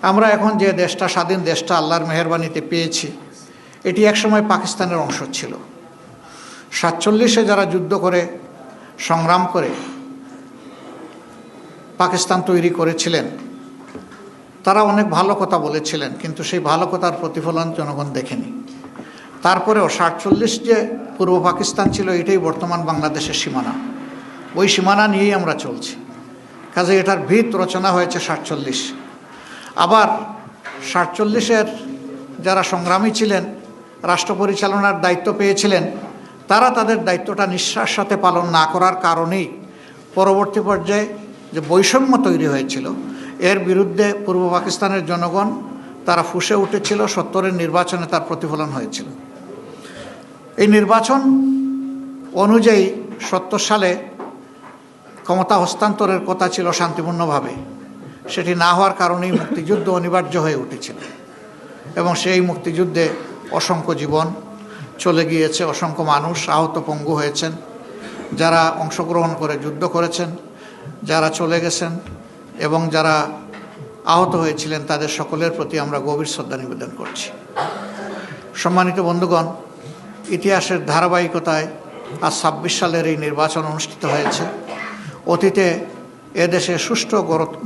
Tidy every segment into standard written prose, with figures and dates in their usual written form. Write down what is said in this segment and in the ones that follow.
আমরা এখন যে দেশটা, স্বাধীন দেশটা আল্লাহর মেহেরবানিতে পেয়েছি, এটি একসময় পাকিস্তানের অংশ ছিল। 47-এ যারা যুদ্ধ করে, সংগ্রাম করে পাকিস্তান তৈরি করেছিলেন, তারা অনেক ভালো কথা বলেছিলেন, কিন্তু সেই ভালো কথার প্রতিফলন জনগণ দেখেনি। তারপরেও 47 যে পূর্ব পাকিস্তান ছিল, এটাই বর্তমান বাংলাদেশের সীমানা। ওই সীমানা নিয়েই আমরা চলছি। কাজে এটার ভিত রচনা হয়েছে 47। আবার 47-এর যারা সংগ্রামী ছিলেন, রাষ্ট্র পরিচালনার দায়িত্ব পেয়েছিলেন, তারা তাদের দায়িত্বটা নিষ্ঠার সাথে পালন না করার কারণেই পরবর্তী পর্যায়ে যে বৈষম্য তৈরি হয়েছিল, এর বিরুদ্ধে পূর্ব পাকিস্তানের জনগণ তারা ফুঁসে উঠেছিল। 70-এর নির্বাচনে তার প্রতিফলন হয়েছিল। এই নির্বাচন অনুযায়ী 70 সালে ক্ষমতা হস্তান্তরের কথা ছিল শান্তিপূর্ণভাবে, সেটি না হওয়ার কারণেই মুক্তিযুদ্ধ অনিবার্য হয়ে উঠেছিল এবং সেই মুক্তিযুদ্ধে অসংখ্য জীবন চলে গিয়েছে, অসংখ্য মানুষ আহত পঙ্গু হয়েছেন। যারা অংশগ্রহণ করে যুদ্ধ করেছেন, যারা চলে গেছেন এবং যারা আহত হয়েছিলেন, তাদের সকলের প্রতি আমরা গভীর শ্রদ্ধা নিবেদন করছি। সম্মানিত বন্ধুগণ, ইতিহাসের ধারাবাহিকতায় আজ 26 সালের এই নির্বাচন অনুষ্ঠিত হয়েছে। অতীতে এদেশে সুষ্ঠু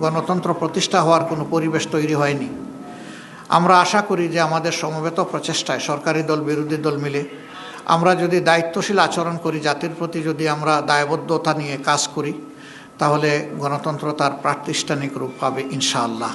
গণতন্ত্র প্রতিষ্ঠা হওয়ার কোনো পরিবেশ তৈরি হয়নি। আমরা আশা করি যে আমাদের সমবেত প্রচেষ্টায় সরকারি দল, বিরোধী দল মিলে আমরা যদি দায়িত্বশীল আচরণ করি, জাতির প্রতি যদি আমরা দায়বদ্ধতা নিয়ে কাজ করি, তাহলে গণতন্ত্র তার প্রাতিষ্ঠানিক রূপ পাবে ইনশাআল্লাহ।